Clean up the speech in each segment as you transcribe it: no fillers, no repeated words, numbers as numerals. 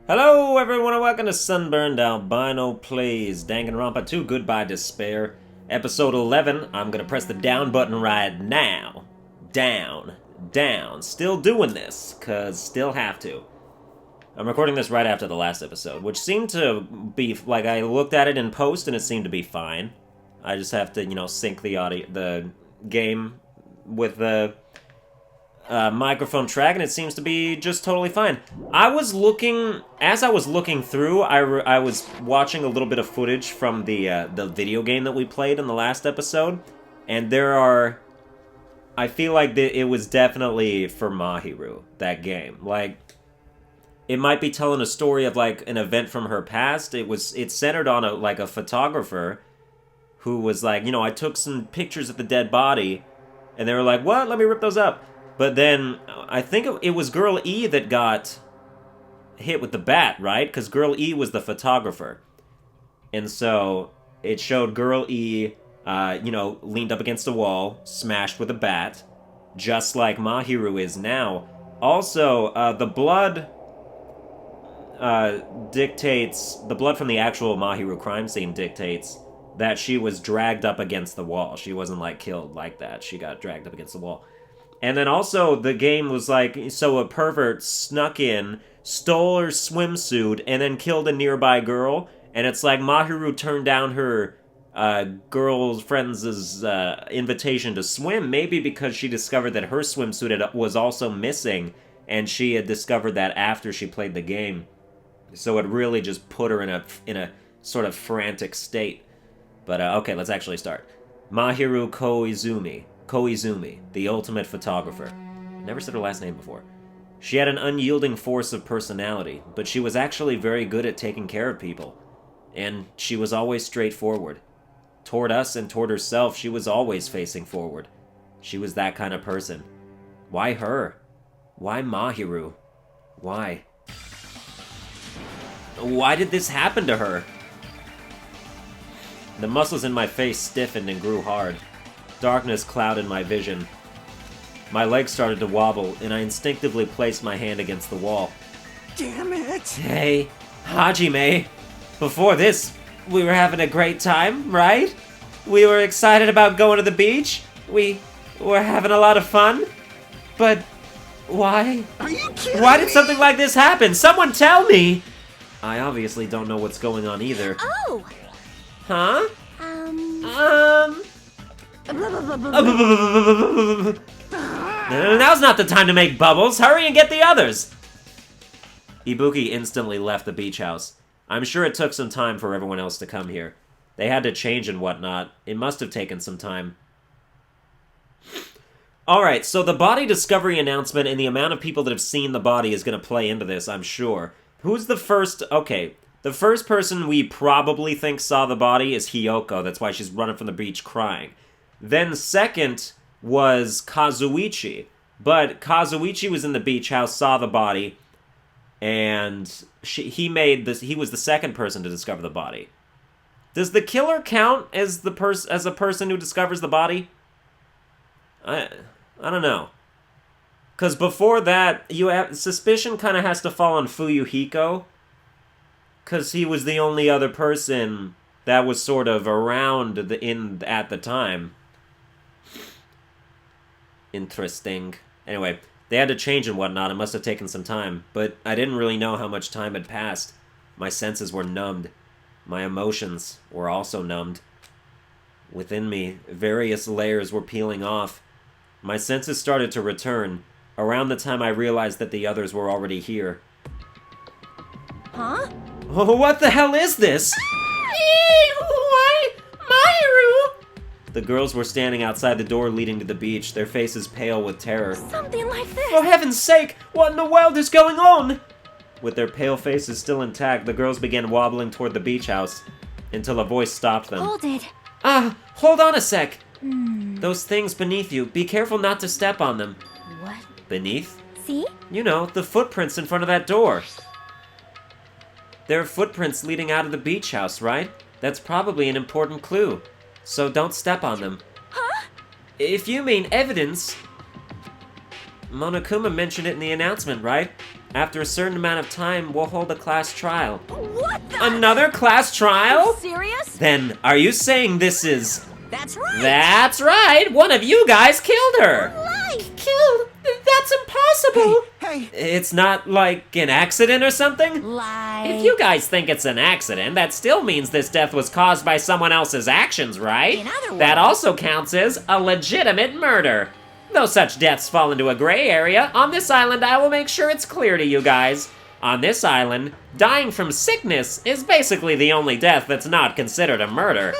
Hello everyone and welcome to Sunburned Albino Plays Danganronpa 2 Goodbye Despair. Episode 11, I'm gonna press the down button right now. Down. Still doing this, cause still have to. I'm recording this right after the last episode, which seemed to be, like, I looked at it in post and it seemed to be fine. I just have to, sync the game with the microphone track, and it seems to be just totally fine. As I was looking through, I was watching a little bit of footage from the video game that we played in the last episode, and I feel like it was definitely for Mahiru, that game. Like, it might be telling a story of, like, an event from her past. It's centered on a photographer who was like, I took some pictures of the dead body, and they were like, what? Let me rip those up. But then, I think it was Girl E that got hit with the bat, right? Because Girl E was the photographer. And so, it showed Girl E, leaned up against a wall, smashed with a bat, just like Mahiru is now. Also, the blood the blood from the actual Mahiru crime scene dictates that she was dragged up against the wall. She wasn't, like, killed like that. She got dragged up against the wall. And then also, the game was like, so a pervert snuck in, stole her swimsuit, and then killed a nearby girl. And it's like Mahiru turned down her girlfriend's invitation to swim, maybe because she discovered that her swimsuit was also missing, and she had discovered that after she played the game. So it really just put her in a sort of frantic state. But, okay, let's actually start. Mahiru Koizumi, the ultimate photographer. Never said her last name before. She had an unyielding force of personality, but she was actually very good at taking care of people. And she was always straightforward. Toward us and toward herself, she was always facing forward. She was that kind of person. Why her? Why Mahiru? Why? Why did this happen to her? The muscles in my face stiffened and grew hard. Darkness clouded my vision. My legs started to wobble, and I instinctively placed my hand against the wall. Damn it! Hey, Hajime. Before this, we were having a great time, right? We were excited about going to the beach. We were having a lot of fun. But why? Are you kidding Why did me? something like this happen? Someone tell me! I obviously don't know what's going on either. Oh! Huh? Now's not the time to make bubbles. Hurry and get the others. Ibuki instantly left the beach house. I'm sure it took some time for everyone else to come here. They had to change and whatnot. It must have taken some time. Alright, so the body discovery announcement and the amount of people that have seen the body is going to play into this, I'm sure. Who's the first... Okay, the first person we probably think saw the body is Hiyoko. That's why she's running from the beach crying. Then second was Kazuichi. But Kazuichi was in the beach house, saw the body, and he was the second person to discover the body. Does the killer count as a person who discovers the body? I don't know. Because before that, suspicion kind of has to fall on Fuyuhiko, because he was the only other person that was sort of around at the time. Interesting. Anyway, they had to change and whatnot. It must have taken some time, but I didn't really know how much time had passed. My senses were numbed. My emotions were also numbed. Within me, various layers were peeling off. My senses started to return around the time I realized that the others were already here. Huh? Oh, what the hell is this? Why, Mahiru? The girls were standing outside the door leading to the beach, their faces pale with terror. Something like this. For heaven's sake, what in the world is going on? With their pale faces still intact, the girls began wobbling toward the beach house until a voice stopped them. Hold it. Hold on a sec. Those things beneath you, be careful not to step on them. What? Beneath? See? You know, the footprints in front of that door. There are footprints leading out of the beach house, right? That's probably an important clue. So don't step on them. Huh? If you mean evidence... Monokuma mentioned it in the announcement, right? After a certain amount of time, we'll hold a class trial. What the? Another class trial? Serious? Then, are you saying this is... That's right. That's right! One of you guys killed her! Right. Killed? That's impossible! Hey, It's not like an accident or something? Lie. If you guys think it's an accident, that still means this death was caused by someone else's actions, right? In other That words- also counts as a legitimate murder. Though such deaths fall into a gray area, on this island I will make sure it's clear to you guys. On this island, dying from sickness is basically the only death that's not considered a murder.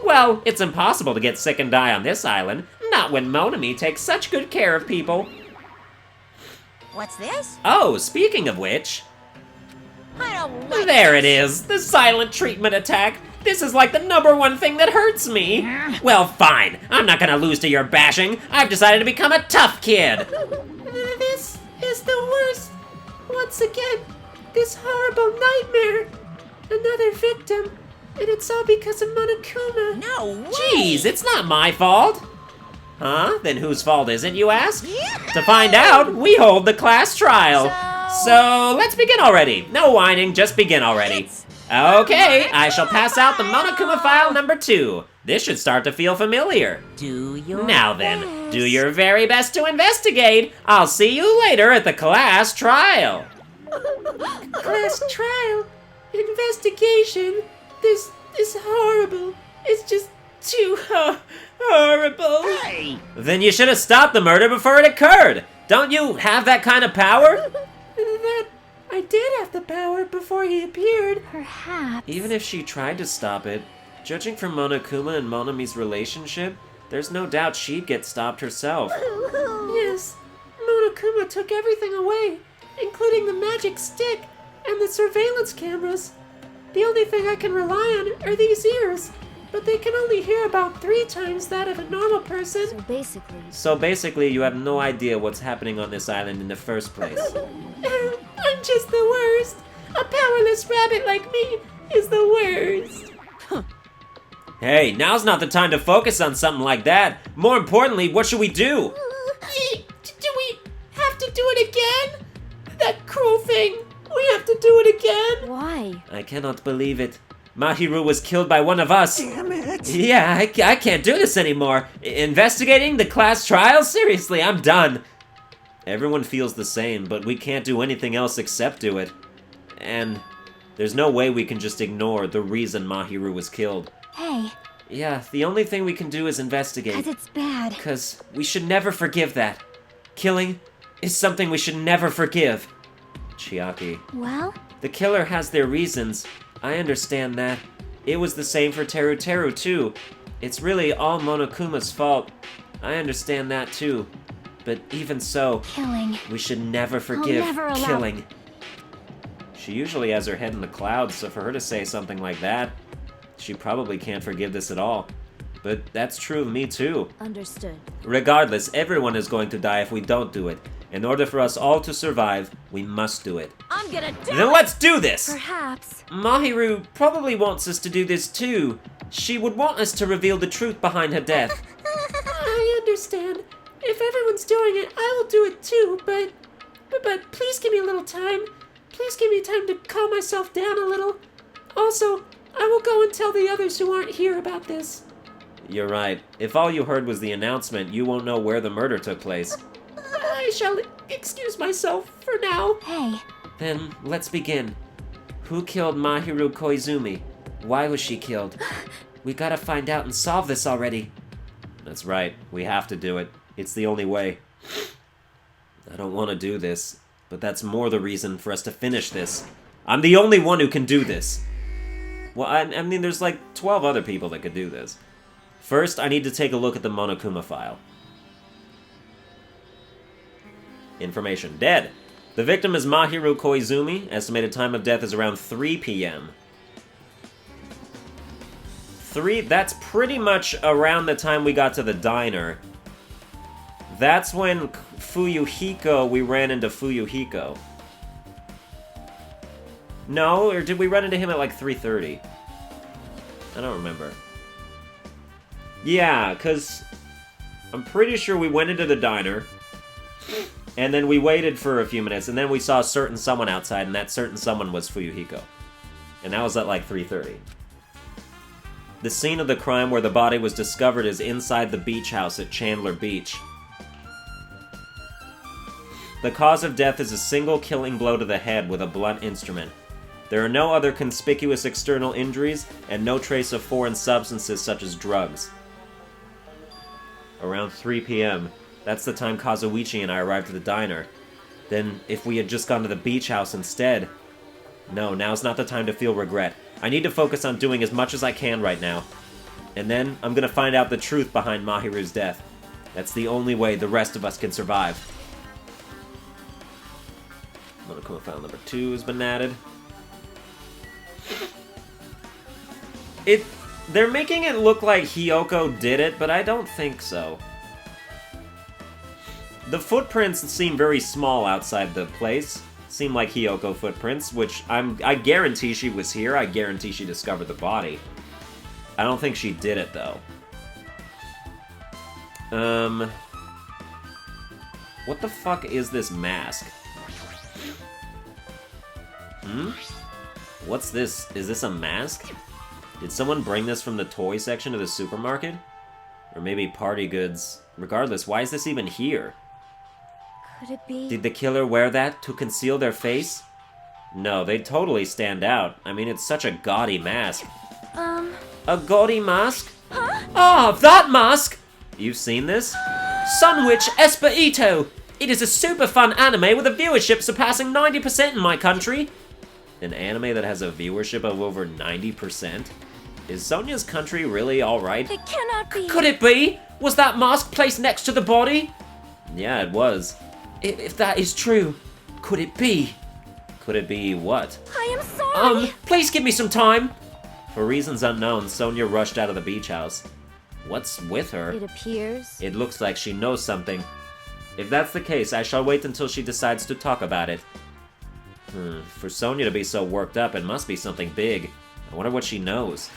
Well, it's impossible to get sick and die on this island, not when Monami takes such good care of people. What's this? Oh, speaking of which... I don't like There it is, the silent treatment attack. This is like the #1 thing that hurts me. Well, fine. I'm not gonna lose to your bashing. I've decided to become a tough kid. This is the worst. Once again, this horrible nightmare. Another victim. And it's all because of Monokuma. No way! Jeez, it's not my fault. Huh? Then whose fault is it, you ask? To find out, we hold the class trial. So let's begin already. No whining, just begin already. Okay, I shall pass out the Monokuma file #2. This should start to feel familiar. Do your Now then, do your very best to investigate. I'll see you later at the class trial. class trial, investigation. This is horrible. It's just too horrible. hey! Then you should have stopped the murder before it occurred. Don't you have that kind of power? That I did have the power before he appeared. Perhaps. Even if she tried to stop it, judging from Monokuma and Monami's relationship, there's no doubt she'd get stopped herself. Yes, Monokuma took everything away, including the magic stick and the surveillance cameras. The only thing I can rely on are these ears, but they can only hear about 3 times that of a normal person. So basically, you have no idea what's happening on this island in the first place. I'm just the worst. A powerless rabbit like me is the worst. Hey, now's not the time to focus on something like that. More importantly, what should we do? Do we have to do it again? That cruel thing. We have to do it again. Why? I cannot believe it. Mahiru was killed by one of us. Damn it! Yeah, I can't do this anymore. Investigating the class trial? Seriously, I'm done. Everyone feels the same, but we can't do anything else except do it. And there's no way we can just ignore the reason Mahiru was killed. Hey, Yeah, the only thing we can do is investigate. 'cause it's bad. Because we should never forgive that. Killing is something we should never forgive. Chiaki. Well, The killer has their reasons. I understand that. It was the same for Teru too. It's really all Monokuma's fault. I understand that too. But even so, killing. we should never forgive never allow- killing. She usually has her head in the clouds, so for her to say something like that, she probably can't forgive this at all. But that's true of me too. Understood. Regardless, everyone is going to die if we don't do it. In order for us all to survive, we must do it. I'm gonna do Then let's do this! Perhaps. Mahiru probably wants us to do this too. She would want us to reveal the truth behind her death. I understand. If everyone's doing it, I will do it too, but please give me a little time. Please give me time to calm myself down a little. Also, I will go and tell the others who aren't here about this. You're right. If all you heard was the announcement, you won't know where the murder took place. I shall excuse myself for now. Hey, Then, let's begin. Who killed Mahiru Koizumi? Why was she killed? We gotta find out and solve this already. That's right. We have to do it. It's the only way. I don't want to do this, but that's more the reason for us to finish this. I'm the only one who can do this. Well, I mean, there's like 12 other people that could do this. First, I need to take a look at the Monokuma file. Information. Dead. The victim is Mahiru Koizumi. Estimated time of death is around 3 p.m. 3, that's pretty much around the time we got to the diner. That's when we ran into Fuyuhiko. No, or did we run into him at like 3:30? I don't remember. Yeah, because I'm pretty sure we went into the diner. And then we waited for a few minutes, and then we saw a certain someone outside, and that certain someone was Fuyuhiko. And that was at like 3:30. The scene of the crime where the body was discovered is inside the beach house at Chandler Beach. The cause of death is a single killing blow to the head with a blunt instrument. There are no other conspicuous external injuries, and no trace of foreign substances such as drugs. Around 3 p.m., that's the time Kazuichi and I arrived at the diner. Then, if we had just gone to the beach house instead... No, now's not the time to feel regret. I need to focus on doing as much as I can right now. And then, I'm gonna find out the truth behind Mahiru's death. That's the only way the rest of us can survive. Monokuma file number 2 has been added. They're making it look like Hiyoko did it, but I don't think so. The footprints seem very small outside the place. Seem like Hiyoko footprints, which I guarantee she was here. I guarantee she discovered the body. I don't think she did it, though. What the fuck is this mask? What's this? Is this a mask? Did someone bring this from the toy section of the supermarket? Or maybe party goods? Regardless, why is this even here? Could it be? Did the killer wear that to conceal their face? No, they totally stand out. I mean, it's such a gaudy mask. A gaudy mask? Huh? Ah, that mask! You've seen this? Sunwitch Esperito! It is a super fun anime with a viewership surpassing 90% in my country. An anime that has a viewership of over 90%? Is Sonia's country really alright? It cannot be. Could it be? Was that mask placed next to the body? Yeah, it was. If that is true, could it be? Could it be what? I am sorry. Please give me some time. For reasons unknown, Sonia rushed out of the beach house. What's with her? It appears. It looks like she knows something. If that's the case, I shall wait until she decides to talk about it. For Sonia to be so worked up, it must be something big. I wonder what she knows.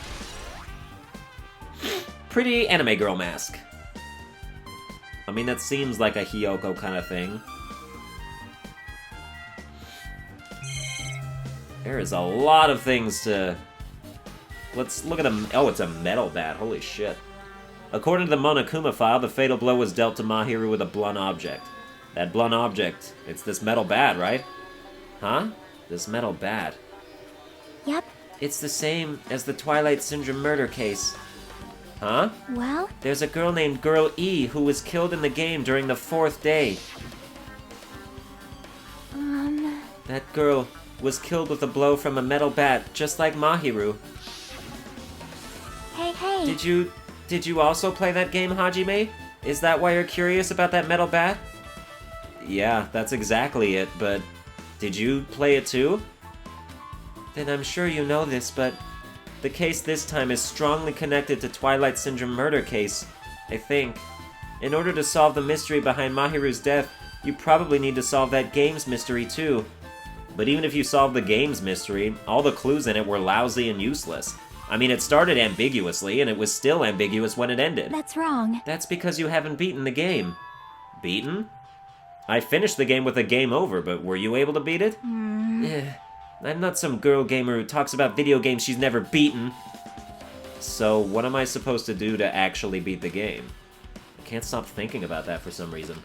Pretty anime girl mask. I mean, that seems like a Hiyoko kind of thing. There is a lot of things to... Let's look at them. Oh, it's a metal bat. Holy shit. According to the Monokuma file, the fatal blow was dealt to Mahiru with a blunt object. That blunt object, it's this metal bat, right? Huh? This metal bat. Yep. It's the same as the Twilight Syndrome murder case. Huh? Well? There's a girl named Girl E who was killed in the game during the 4th day. That girl was killed with a blow from a metal bat, just like Mahiru. Hey. Did you also play that game, Hajime? Is that why you're curious about that metal bat? Yeah, that's exactly it, but did you play it too? Then I'm sure you know this, but the case this time is strongly connected to Twilight Syndrome murder case, I think. In order to solve the mystery behind Mahiru's death, you probably need to solve that game's mystery too. But even if you solved the game's mystery, all the clues in it were lousy and useless. I mean, it started ambiguously, and it was still ambiguous when it ended. That's wrong. That's because you haven't beaten the game. Beaten? I finished the game with a game over, but were you able to beat it? I'm not some girl gamer who talks about video games she's never beaten. So, what am I supposed to do to actually beat the game? I can't stop thinking about that for some reason.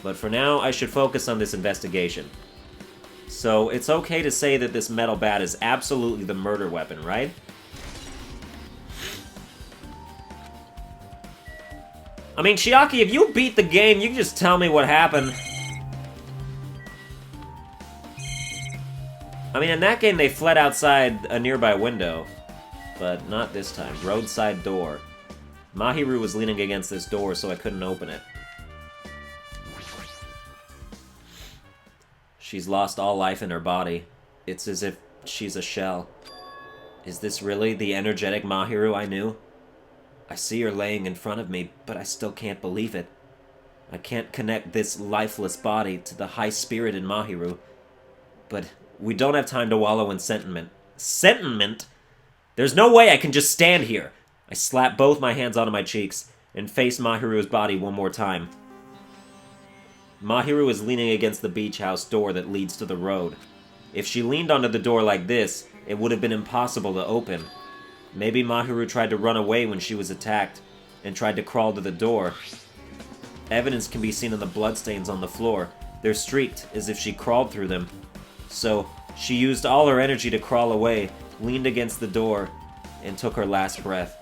But for now, I should focus on this investigation. So, it's okay to say that this metal bat is absolutely the murder weapon, right? I mean, Chiaki, if you beat the game, you can just tell me what happened. I mean, in that game, they fled outside a nearby window. But not this time. Roadside door. Mahiru was leaning against this door, so I couldn't open it. She's lost all life in her body. It's as if she's a shell. Is this really the energetic Mahiru I knew? I see her laying in front of me, but I still can't believe it. I can't connect this lifeless body to the high-spirited Mahiru. But we don't have time to wallow in sentiment. Sentiment? There's no way I can just stand here. I slap both my hands onto my cheeks and face Mahiru's body one more time. Mahiru is leaning against the beach house door that leads to the road. If she leaned onto the door like this, it would have been impossible to open. Maybe Mahiru tried to run away when she was attacked, and tried to crawl to the door. Evidence can be seen in the bloodstains on the floor. They're streaked, as if she crawled through them. So, she used all her energy to crawl away, leaned against the door, and took her last breath.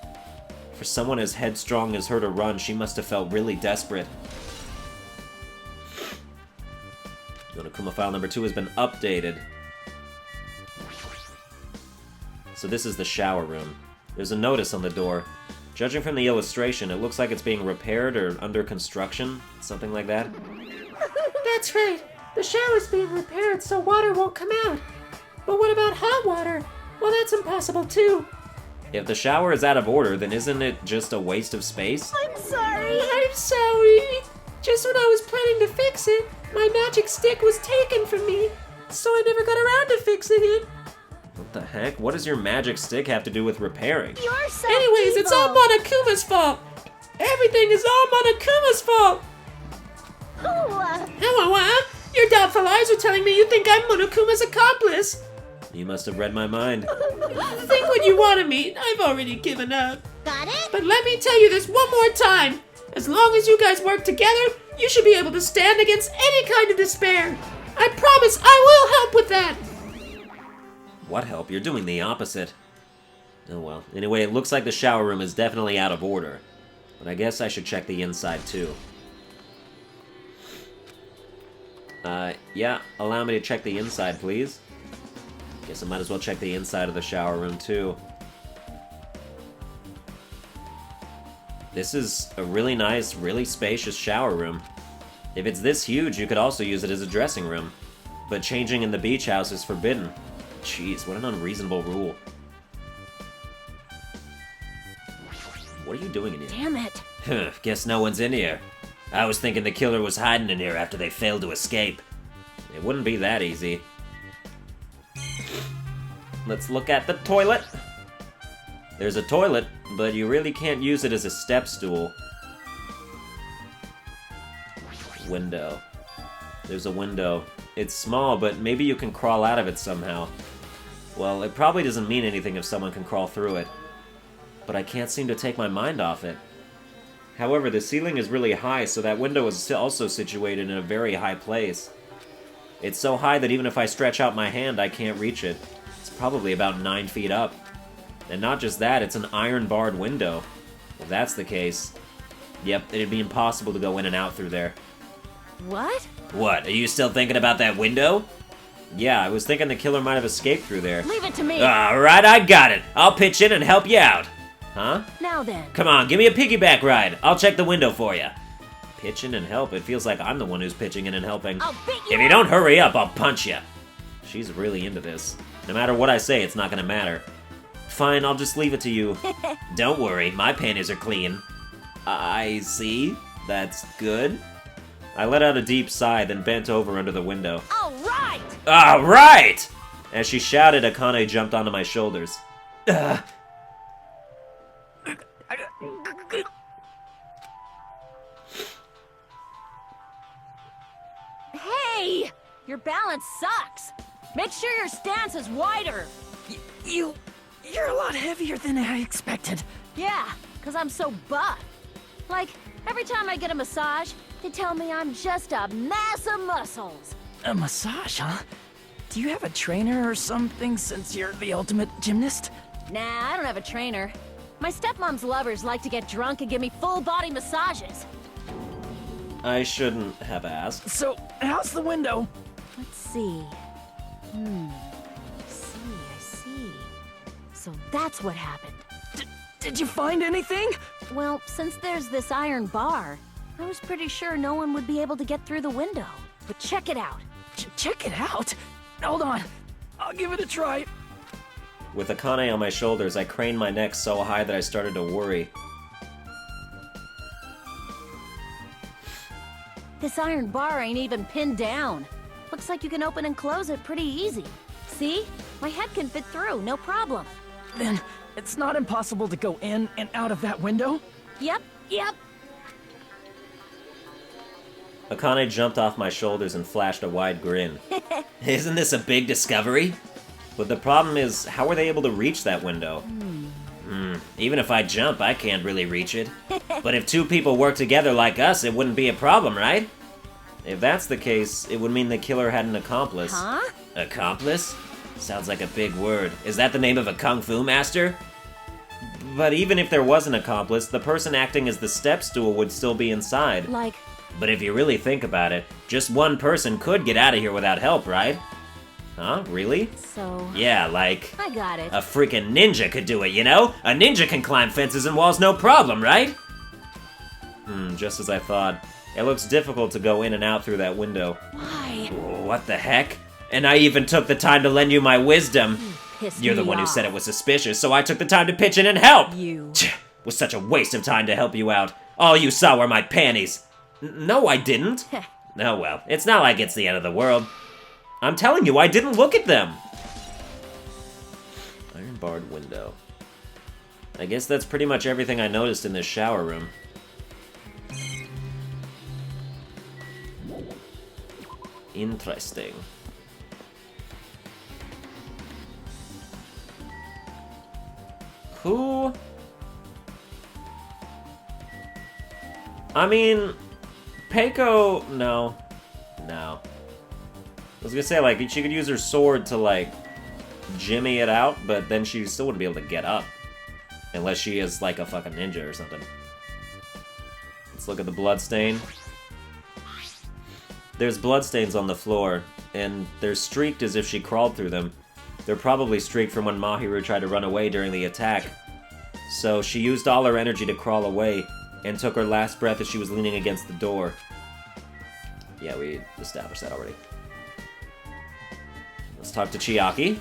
For someone as headstrong as her to run, she must have felt really desperate. Monokuma file number 2 has been updated. So this is the shower room. There's a notice on the door. Judging from the illustration, it looks like it's being repaired or under construction, something like that. That's right. The shower's being repaired so water won't come out. But what about hot water? Well, that's impossible too. If the shower is out of order, then isn't it just a waste of space? I'm sorry. I'm sorry. Just when I was planning to fix it, my magic stick was taken from me, so I never got around to fixing it. What the heck? What does your magic stick have to do with repairing? You're so Anyways, it's all evil. Monokuma's fault. Everything is all Monokuma's fault. Ooh, Your doubtful eyes are telling me you think I'm Monokuma's accomplice. You must have read my mind. Think what you want of me. I've already given up. got it? But let me tell you this one more time. As long as you guys work together, you should be able to stand against any kind of despair. I promise I will help with that. What help? You're doing the opposite. Oh well. Anyway, it looks like the shower room is definitely out of order. But I guess I should check the inside too. Yeah, allow me to check the inside, please. Guess I might as well check the inside of the shower room too. This is a really nice, really spacious shower room. If it's this huge, you could also use it as a dressing room. But changing in the beach house is forbidden. Jeez, what an unreasonable rule. What are you doing in here? Damn it. Guess no one's in here. I was thinking the killer was hiding in here after they failed to escape. It wouldn't be that easy. Let's look at the toilet. There's a toilet, but you really can't use it as a step stool. Window. There's a window. It's small, but maybe you can crawl out of it somehow. Well, it probably doesn't mean anything if someone can crawl through it. But I can't seem to take my mind off it. However, the ceiling is really high, so that window is also situated in a very high place. It's so high that even if I stretch out my hand, I can't reach it. It's probably about 9 feet up. And not just that, it's an iron-barred window. If that's the case, yep, it'd be impossible to go in and out through there. What? What, are you still thinking about that window? Yeah, I was thinking the killer might have escaped through there. Leave it to me. Alright, I got it. I'll pitch in and help you out. Huh? Now then. Come on, give me a piggyback ride. I'll check the window for you. Pitch in and help? It feels like I'm the one who's pitching in and helping. I'll beat you If you up. don't hurry up, I'll punch you. She's really into this. No matter what I say, it's not gonna matter. Fine, I'll just leave it to you. Don't worry, my panties are clean. I see. That's good. I let out a deep sigh, then bent over under the window. All right. All right! As she shouted, Akane jumped onto my shoulders. Hey, your balance sucks. Make sure your stance is wider. You're a lot heavier than I expected. Yeah, because I'm so buff. Like, every time I get a massage, they tell me I'm just a mass of muscles. A massage, huh? Do you have a trainer or something since you're the ultimate gymnast? Nah, I don't have a trainer. My stepmom's lovers like to get drunk and give me full-body massages. I shouldn't have asked. So, how's the window? Let's see. I see. So that's what happened. Did you find anything? Well, since there's this iron bar, I was pretty sure no one would be able to get through the window. But check it out. Check it out. Hold on. I'll give it a try. With Akane on my shoulders, I craned my neck so high that I started to worry. This iron bar ain't even pinned down. Looks like you can open and close it pretty easy. See? My head can fit through, no problem. Then, it's not impossible to go in and out of that window? Yep. Akane jumped off my shoulders and flashed a wide grin. Isn't this a big discovery? But the problem is, how were they able to reach that window? Even if I jump, I can't really reach it. But if two people work together like us, it wouldn't be a problem, right? If that's the case, it would mean the killer had an accomplice. Huh? Accomplice? Sounds like a big word. Is that the name of a kung fu master? But even if there was an accomplice, the person acting as the step stool would still be inside. Like, But if you really think about it, just one person could get out of here without help, right? Huh? Really? so... Yeah, like... I got it. A freaking ninja could do it, you know? A ninja can climb fences and walls no problem, right? Just as I thought. It looks difficult to go in and out through that window. Why? What the heck? And I even took the time to lend you my wisdom. Pissed You're the me one who off. said it was suspicious, so I took the time to pitch in and help! You. Was such a waste of time to help you out. All you saw were my panties. No, I didn't. Oh well, it's not like it's the end of the world. I'm telling you, I didn't look at them. Iron barred window. I guess that's pretty much everything I noticed in this shower room. Interesting. Who? I mean, Peiko, no. I was gonna say, like, she could use her sword to, like, jimmy it out, but then she still wouldn't be able to get up. Unless she is, like, a fucking ninja or something. Let's look at the bloodstain. There's bloodstains on the floor, and they're streaked as if she crawled through them. They're probably streaked from when Mahiru tried to run away during the attack. So she used all her energy to crawl away, and took her last breath as she was leaning against the door. Yeah, we established that already. Let's talk to Chiaki.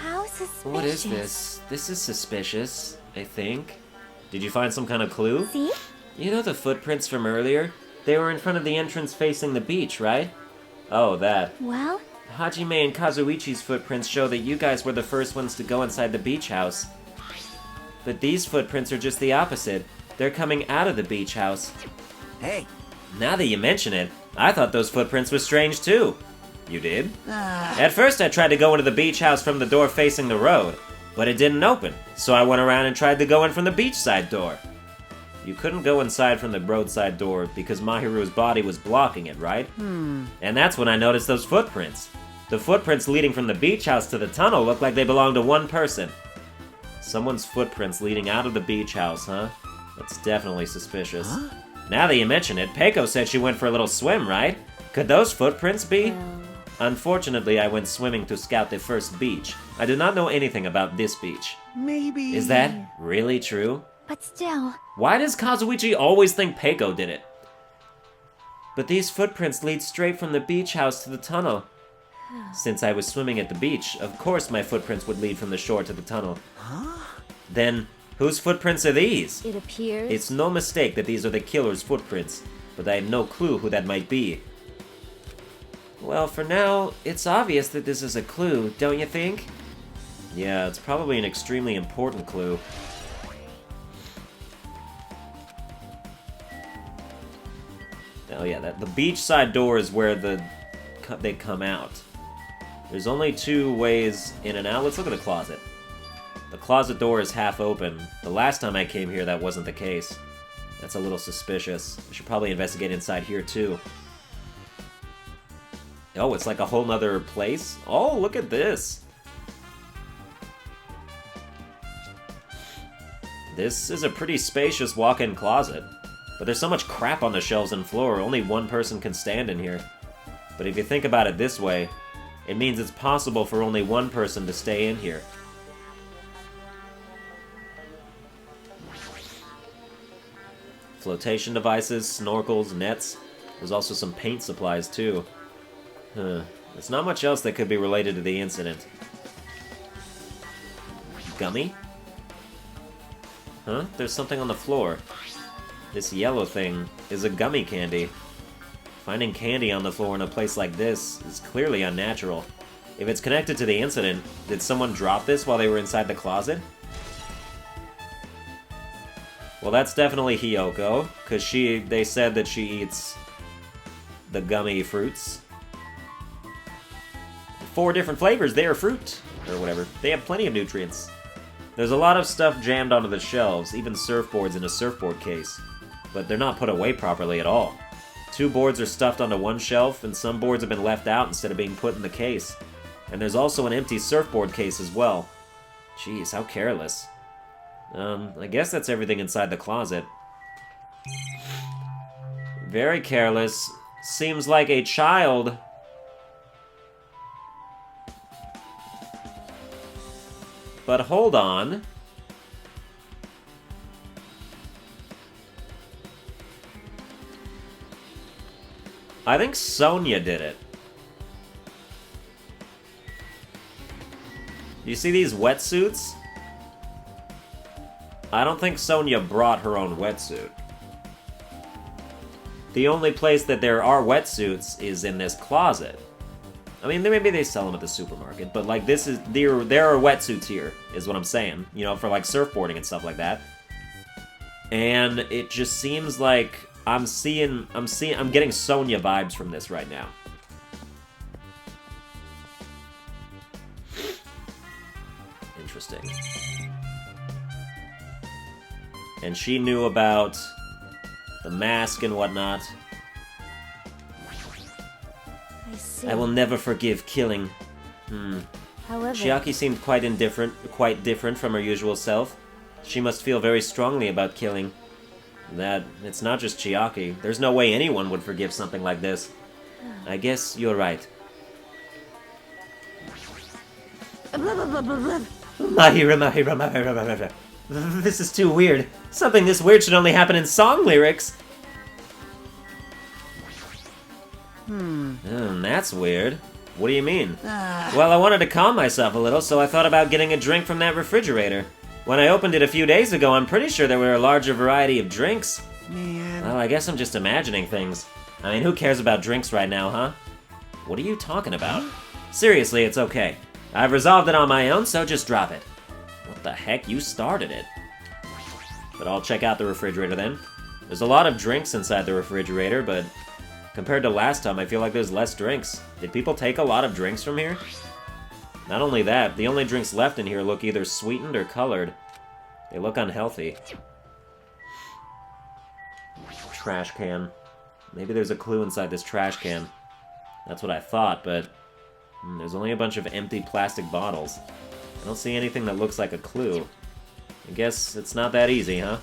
How suspicious. What is this? This is suspicious, I think. Did you find some kind of clue? See? You know the footprints from earlier? They were in front of the entrance facing the beach, right? Oh, that. Well, Hajime and Kazuichi's footprints show that you guys were the first ones to go inside the beach house. But these footprints are just the opposite. They're coming out of the beach house. Hey, Now that you mention it, I thought those footprints were strange too. You did? At first I tried to go into the beach house from the door facing the road, but it didn't open, so I went around and tried to go in from the beachside door. You couldn't go inside from the roadside door because Mahiru's body was blocking it, right? And that's when I noticed those footprints. The footprints leading from the beach house to the tunnel look like they belong to one person. Someone's footprints leading out of the beach house, huh? That's definitely suspicious. Now that you mention it, Peiko said she went for a little swim, right? Could those footprints be? Unfortunately, I went swimming to scout the first beach. I do not know anything about this beach. maybe... Is that really true? but still. Why does Kazuichi always think Peiko did it? But these footprints lead straight from the beach house to the tunnel. Since I was swimming at the beach, of course my footprints would lead from the shore to the tunnel. Then, whose footprints are these? It appears. It's no mistake that these are the killer's footprints, but I have no clue who that might be. Well, for now, it's obvious that this is a clue, don't you think? Yeah, it's probably an extremely important clue. Oh yeah, the beachside door is where they come out. There's only two ways in and out. Let's look at the closet. The closet door is half open. The last time I came here, that wasn't the case. That's a little suspicious. I should probably investigate inside here, too. Oh, it's like a whole nother place? Oh, look at this! This is a pretty spacious walk-in closet. But there's so much crap on the shelves and floor, only one person can stand in here. But if you think about it this way, it means it's possible for only one person to stay in here. Flotation devices, snorkels, nets. There's also some paint supplies, too. There's not much else that could be related to the incident. Gummy? Huh? There's something on the floor. This yellow thing is a gummy candy. Finding candy on the floor in a place like this is clearly unnatural. If it's connected to the incident, did someone drop this while they were inside the closet? Well, that's definitely Hiyoko, because they said that she eats the gummy fruits. 4 different flavors, they are fruit, or whatever. They have plenty of nutrients. There's a lot of stuff jammed onto the shelves, even surfboards in a surfboard case. But they're not put away properly at all. 2 boards are stuffed onto one shelf, and some boards have been left out instead of being put in the case. And there's also an empty surfboard case as well. Jeez, how careless. I guess that's everything inside the closet. Very careless. Seems like a child. But hold on. I think Sonia did it. You see these wetsuits? I don't think Sonia brought her own wetsuit. The only place that there are wetsuits is in this closet. I mean, maybe they sell them at the supermarket, but like there are wetsuits here, is what I'm saying. You know, for like surfboarding and stuff like that. And it just seems like I'm getting Sonia vibes from this right now. Interesting. And she knew about the mask and whatnot. I see. I will never forgive killing. However, Chiaki seemed quite different from her usual self. She must feel very strongly about killing. That it's not just Chiaki. There's no way anyone would forgive something like this. I guess you're right. Mahira. This is too weird. Something this weird should only happen in song lyrics. That's weird. What do you mean? Well, I wanted to calm myself a little, so I thought about getting a drink from that refrigerator. When I opened it a few days ago, I'm pretty sure there were a larger variety of drinks. Man. Well, I guess I'm just imagining things. I mean, who cares about drinks right now, huh? What are you talking about? Seriously, it's okay. I've resolved it on my own, so just drop it. What the heck? You started it. But I'll check out the refrigerator then. There's a lot of drinks inside the refrigerator, but compared to last time, I feel like there's less drinks. Did people take a lot of drinks from here? Not only that, the only drinks left in here look either sweetened or colored. They look unhealthy. Trash can. Maybe there's a clue inside this trash can. That's what I thought, but there's only a bunch of empty plastic bottles. I don't see anything that looks like a clue. I guess it's not that easy, huh?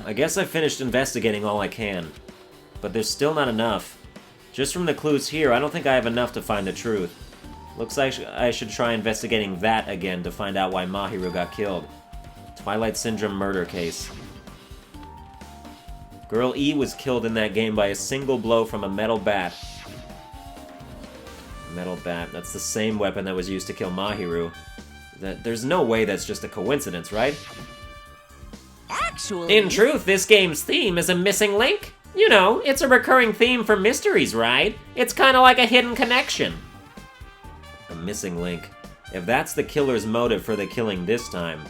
I guess I've finished investigating all I can. But there's still not enough. Just from the clues here, I don't think I have enough to find the truth. Looks like I should try investigating that again to find out why Mahiru got killed. Twilight Syndrome murder case. Girl E was killed in that game by a single blow from a metal bat. Metal bat, that's the same weapon that was used to kill Mahiru. There's no way that's just a coincidence, right? actually... In truth, this game's theme is a missing link. You know, it's a recurring theme for mysteries, right? It's kind of like a hidden connection. A missing link. If that's the killer's motive for the killing this time,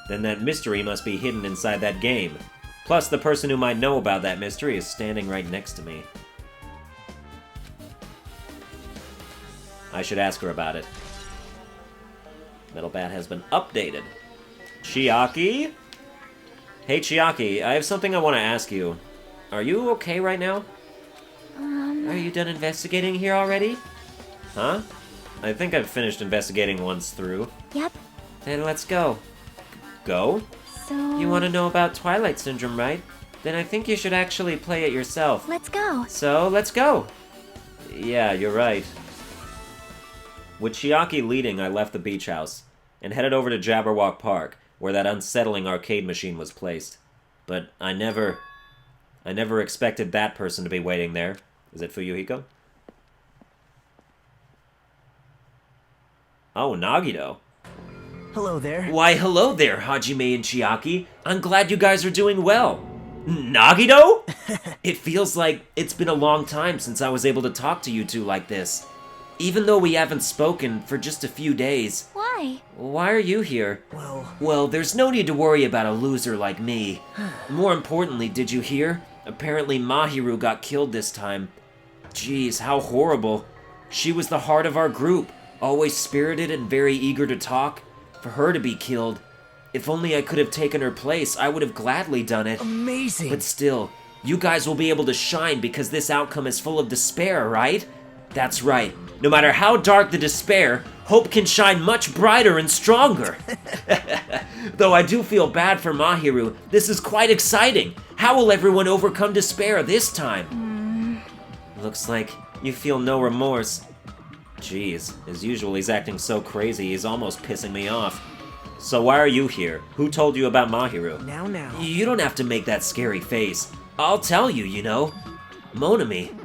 then that mystery must be hidden inside that game. Plus, the person who might know about that mystery is standing right next to me. I should ask her about it. Metal Bat has been updated. Chiaki? Hey, Chiaki, I have something I want to ask you. Are you okay right now? Are you done investigating here already? Huh? I think I've finished investigating once through. Yep. Then let's go. Go? So... You want to know about Twilight Syndrome, right? Then I think you should actually play it yourself. Let's go. So, let's go. Yeah, you're right. With Chiaki leading, I left the beach house and headed over to Jabberwock Park, where that unsettling arcade machine was placed. But I never expected that person to be waiting there. Is it Fuyuhiko? Oh, Nagito. Hello there. Why, hello there, Hajime and Chiaki. I'm glad you guys are doing well. Nagito? It feels like it's been a long time since I was able to talk to you two like this. Even though we haven't spoken for just a few days. Why? Hi. Why are you here? Well, there's no need to worry about a loser like me. More importantly, did you hear? Apparently Mahiru got killed this time. Jeez, how horrible. She was the heart of our group, always spirited and very eager to talk. For her to be killed, if only I could have taken her place, I would have gladly done it. Amazing. But still, you guys will be able to shine because this outcome is full of despair, right? That's right. No matter how dark the despair, hope can shine much brighter and stronger. Though I do feel bad for Mahiru, this is quite exciting. How will everyone overcome despair this time? Looks like you feel no remorse. Jeez, as usual, he's acting so crazy, he's almost pissing me off. So why are you here? Who told you about Mahiru? Now. You don't have to make that scary face. I'll tell you, you know. Monami.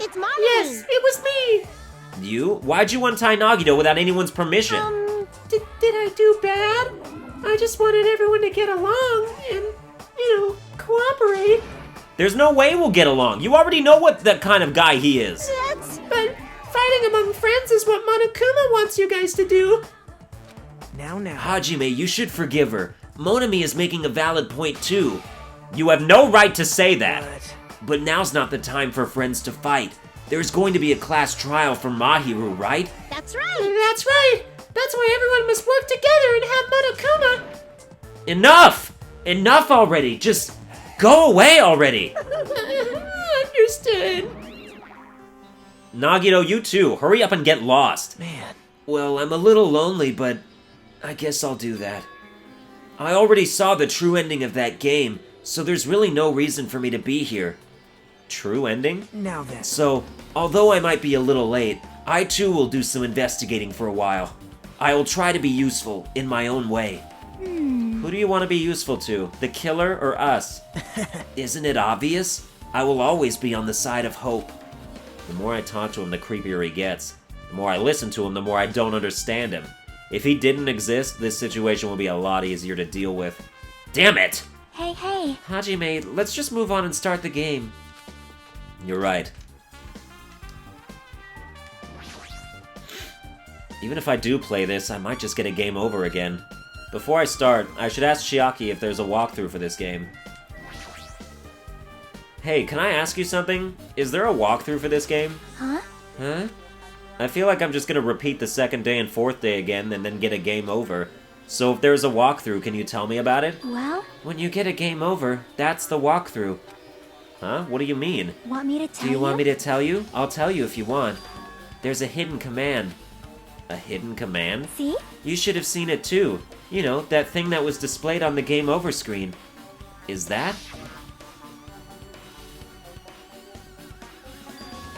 It's Mommy. Yes, it was me. You? Why'd you untie Nagito without anyone's permission? Did I do bad? I just wanted everyone to get along and, cooperate. There's no way we'll get along. You already know what the kind of guy he is. But fighting among friends is what Monokuma wants you guys to do. Now. Hajime, you should forgive her. Monami is making a valid point too. You have no right to say that. But now's not the time for friends to fight. There's going to be a class trial for Mahiru, right? That's right. That's right. That's why everyone must work together and have Monokuma. Enough! Enough already! Just go away already! Understood. Nagito, you too. Hurry up and get lost. Man. Well, I'm a little lonely, but I guess I'll do that. I already saw the true ending of that game, so there's really no reason for me to be here. True ending? Now then. So, although I might be a little late, I too will do some investigating for a while. I will try to be useful in my own way. Who do you want to be useful to? The killer or us? Isn't it obvious? I will always be on the side of hope. The more I talk to him, the creepier he gets. The more I listen to him, the more I don't understand him. If he didn't exist, this situation would be a lot easier to deal with. Damn it! Hey. Hajime, let's just move on and start the game. You're right. Even if I do play this, I might just get a game over again. Before I start, I should ask Chiaki if there's a walkthrough for this game. Hey, can I ask you something? Is there a walkthrough for this game? Huh? Huh? I feel like I'm just gonna repeat the second day and fourth day again and then get a game over. So if there's a walkthrough, can you tell me about it? Well, When you get a game over, that's the walkthrough. Huh? What do you mean? want me to tell Do you want me to tell you? I'll tell you if you want. There's a hidden command. A hidden command? See? You should have seen it too. You know, that thing that was displayed on the game over screen. Is that?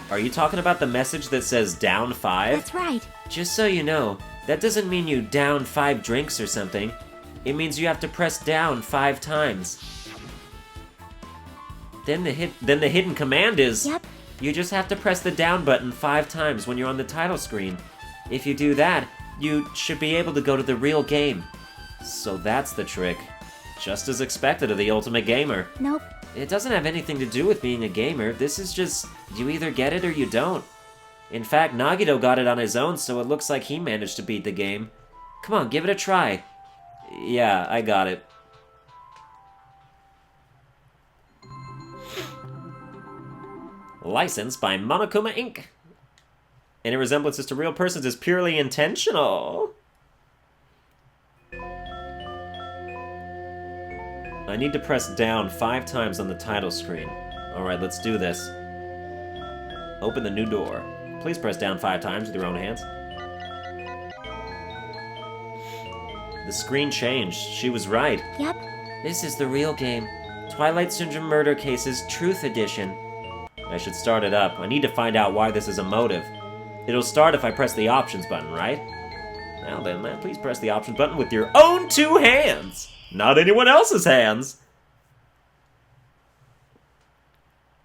Are you talking about the message that says down 5? That's right. Just so you know, that doesn't mean you down 5 drinks or something. It means you have to press down 5 times. Then the hidden command is... Yep. You just have to press the down button 5 times when you're on the title screen. If you do that, you should be able to go to the real game. So that's the trick. Just as expected of the ultimate gamer. Nope. It doesn't have anything to do with being a gamer. This is just, you either get it or you don't. In fact, Nagito got it on his own, so it looks like he managed to beat the game. Come on, give it a try. Yeah, I got it. Licensed by Monokuma Inc. Any resemblances to real persons is purely intentional. I need to press down 5 times on the title screen. Alright, let's do this. Open the new door. Please press down 5 times with your own hands. The screen changed. She was right. Yep. This is the real game. Twilight Syndrome Murder Cases Truth Edition. I should start it up. I need to find out why this is a motive. It'll start if I press the options button, right? Now then, please press the options button with your own 2 hands! Not anyone else's hands!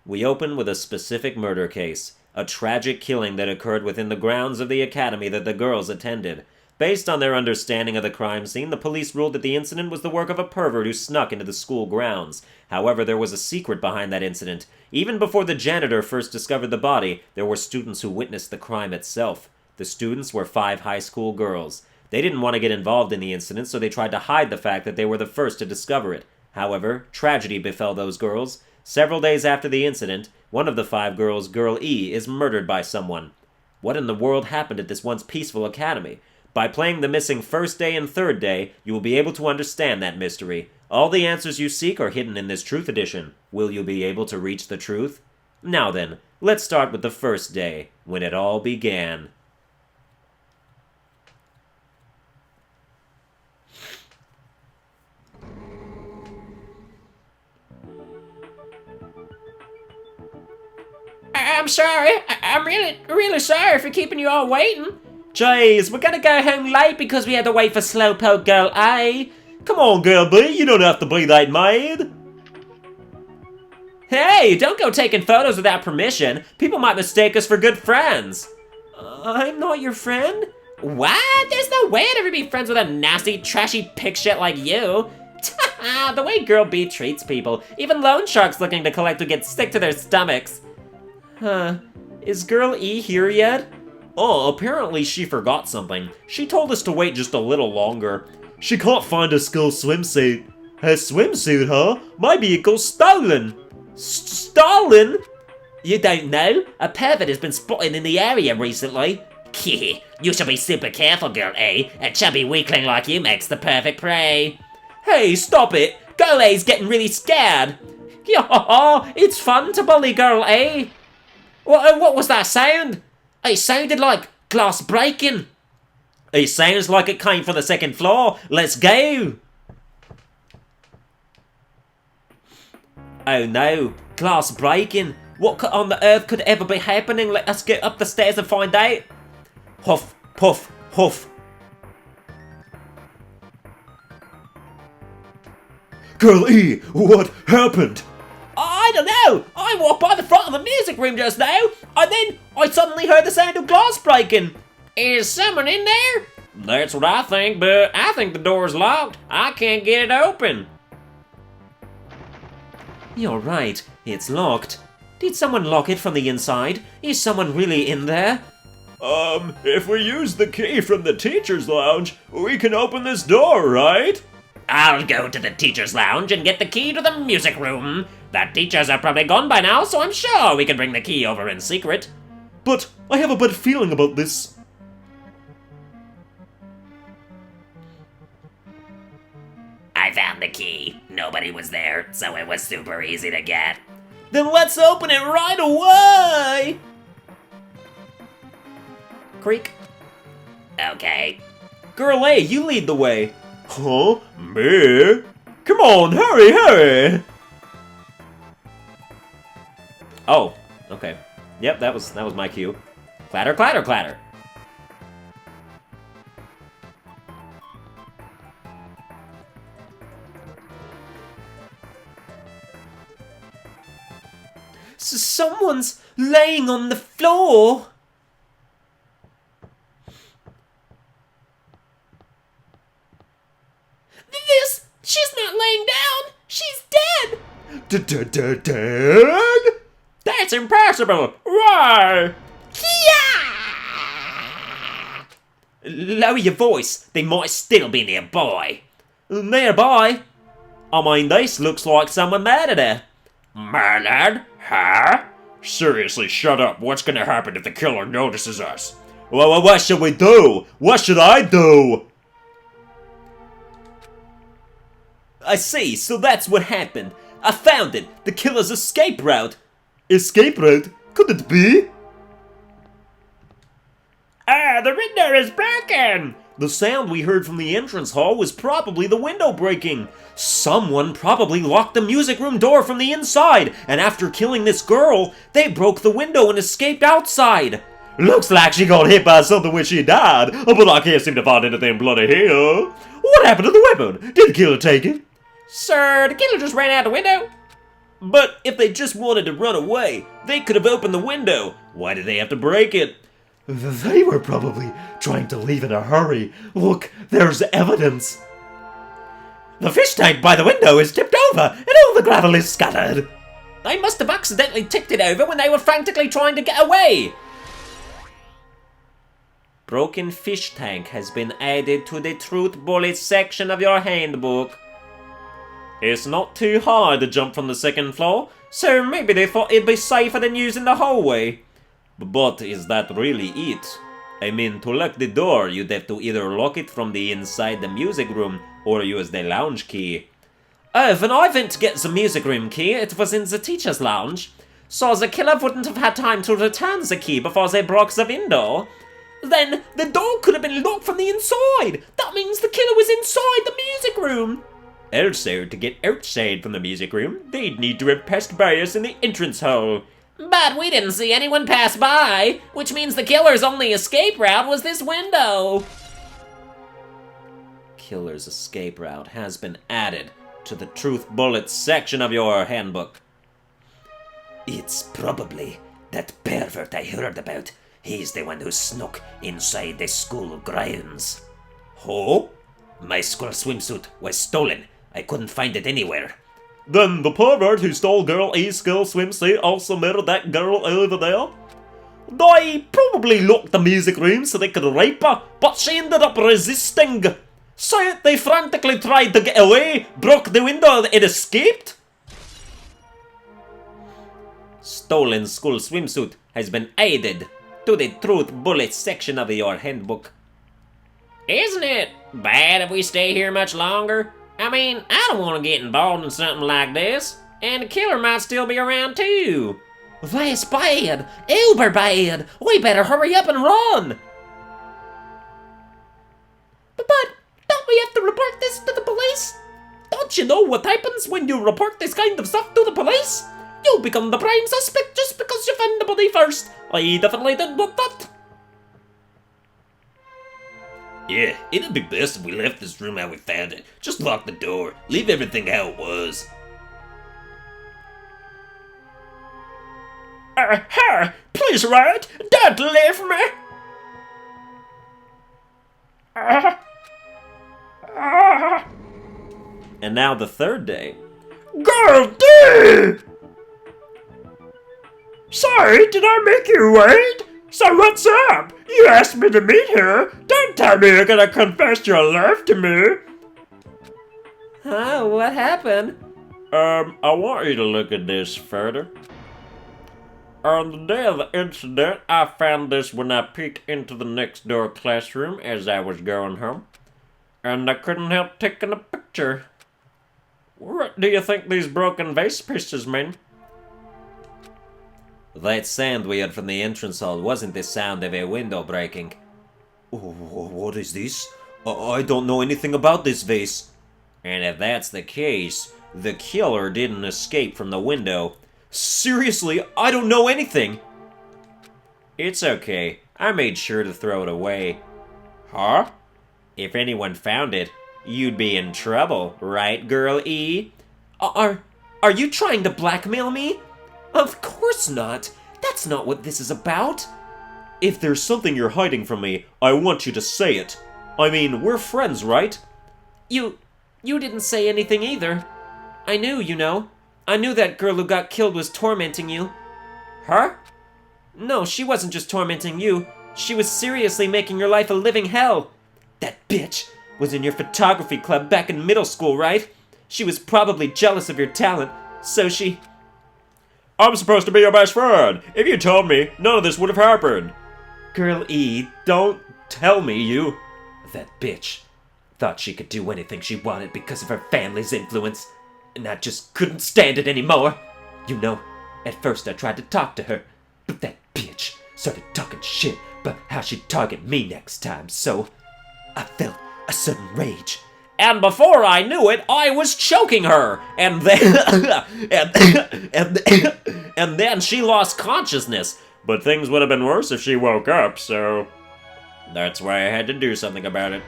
We open with a specific murder case. A tragic killing that occurred within the grounds of the academy that the girls attended. Based on their understanding of the crime scene, the police ruled that the incident was the work of a pervert who snuck into the school grounds. However, there was a secret behind that incident. Even before the janitor first discovered the body, there were students who witnessed the crime itself. The students were 5 high school girls. They didn't want to get involved in the incident, so they tried to hide the fact that they were the first to discover it. However, tragedy befell those girls. Several days after the incident, one of the 5 girls, Girl E, is murdered by someone. What in the world happened at this once peaceful academy? By playing the missing first day and third day, you will be able to understand that mystery. All the answers you seek are hidden in this Truth Edition. Will you be able to reach the truth? Now then, let's start with the first day, when it all began. I'm sorry. I'm really sorry for keeping you all waiting. Jeez, we're gonna go home late because we had to wait for Slowpoke Girl A. Come on, Girl B, you don't have to be that mad. Hey, don't go taking photos without permission. People might mistake us for good friends. I'm not your friend? What? There's no way I'd ever be friends with a nasty, trashy pig shit like you. The way Girl B treats people, even loan sharks looking to collect will get sick to their stomachs. Huh, is Girl E here yet? Oh, apparently she forgot something. She told us to wait just a little longer. She can't find her school swimsuit. Her swimsuit, huh? My vehicle's stolen. Stolen? You don't know? A pervert has been spotted in the area recently. You should be super careful, Girl A. A chubby weakling like you makes the perfect prey. Hey, stop it! Girl A's getting really scared. It's fun to bully Girl A. What was that sound? It sounded like glass breaking. It sounds like it came from the second floor. Let's go! Oh no, glass breaking. What on the earth could ever be happening? Let us get up the stairs and find out. Huff, puff, huff. Girl E, what happened? I don't know. I walked by the front of the music room just now, and then I suddenly heard the sound of glass breaking. Is someone in there? That's what I think, but I think the door's locked. I can't get it open. You're right, it's locked. Did someone lock it from the inside? Is someone really in there? If we use the key from the teacher's lounge, we can open this door, right? I'll go to the teacher's lounge and get the key to the music room. The teachers are probably gone by now, so I'm sure we can bring the key over in secret. But I have a bad feeling about this. I found the key. Nobody was there, so it was super easy to get. Then let's open it right away! Creak. Okay. Girl A, you lead the way. Huh? Me? Come on, hurry! Oh, okay. Yep, that was my cue. Clatter, clatter, clatter. Someone's laying on the floor. She's not laying down. She's dead. Dead? That's impossible. Why? Lower your voice. They might still be nearby. Nearby? I mean, this looks like someone murdered her. Murdered? Huh? Seriously, shut up. What's gonna happen if the killer notices us? Well, what should we do? What should I do? I see, so that's what happened. I found it. The killer's escape route. Escape route? Could it be? Ah, the window is broken! The sound we heard from the entrance hall was probably the window breaking. Someone probably locked the music room door from the inside, and after killing this girl, they broke the window and escaped outside. Looks like she got hit by something when she died, but I can't seem to find anything bloody here. What happened to the weapon? Did the killer take it? Sir, the killer just ran out the window. But if they just wanted to run away, they could have opened the window. Why did they have to break it? They were probably trying to leave in a hurry. Look, there's evidence. The fish tank by the window is tipped over, and all the gravel is scattered. They must have accidentally tipped it over when they were frantically trying to get away. broken fish tank has been added to the truth bullet section of your handbook. It's not too hard to jump from the second floor, so maybe they thought it'd be safer than using the hallway. But is that really it? I mean, to lock the door, you'd have to either lock it from the inside the music room or use the lounge key. When I went to get the music room key, it was in the teacher's lounge, so the killer wouldn't have had time to return the key before they broke the window. Then the door could have been locked from the inside. That means the killer was inside the music room. Also, to get outside from the music room, they'd need to have passed by us in the entrance hall. But we didn't see anyone pass by, which means the killer's only escape route was this window. Killer's escape route has been added to the truth bullet section of your handbook. It's probably that pervert I heard about. He's the one who snuck inside the school grounds. Who? My school swimsuit was stolen. I couldn't find it anywhere. Then the pervert who stole Girl E's school swimsuit also murdered that girl over there? They probably locked the music room so they could rape her, but she ended up resisting. So they frantically tried to get away, broke the window, and escaped? Stolen school swimsuit has been added to the truth bullet section of your handbook. Isn't it bad if we stay here much longer? I mean, I don't want to get involved in something like this, and the killer might still be around too. That's bad, uber bad. We better hurry up and run. But don't we have to report this to the police? Don't you know what happens when you report this kind of stuff to the police? You become the prime suspect just because you found the body first. I definitely didn't want that. Yeah, it'd be best if we left this room how we found it. Just lock the door. Leave everything how it was. Please, Riot, don't leave me. And now the third day. Girl D! Sorry, did I make you wait? So what's up? You asked me to meet her. Don't tell me you're gonna confess your love to me. Huh? What happened? I want you to look at this further. On the day of the incident, I found this when I peeked into the next door classroom as I was going home. And I couldn't help taking a picture. What do you think these broken vase pieces mean? That sound we heard from the entrance hall wasn't the sound of a window breaking. What is this? I don't know anything about this vase. And if that's the case, the killer didn't escape from the window. Seriously, I don't know anything. It's okay. I made sure to throw it away. Huh? If anyone found it, you'd be in trouble, right, Girl E? Are you trying to blackmail me? Of course not. That's not what this is about. If there's something you're hiding from me, I want you to say it. I mean, we're friends, right? You didn't say anything either. I knew, you know. I knew that girl who got killed was tormenting you. Her? No, she wasn't just tormenting you. She was seriously making your life a living hell. That bitch was in your photography club back in middle school, right? She was probably jealous of your talent, so she... I'm supposed to be your best friend. If you told me, none of this would have happened. Girl E, don't tell me you... That bitch thought she could do anything she wanted because of her family's influence, and I just couldn't stand it anymore. You know, at first I tried to talk to her, but that bitch started talking shit about how she'd target me next time, so I felt a sudden rage. And before I knew it, I was choking her, and then and then she lost consciousness. But things would have been worse if she woke up, so that's why I had to do something about it.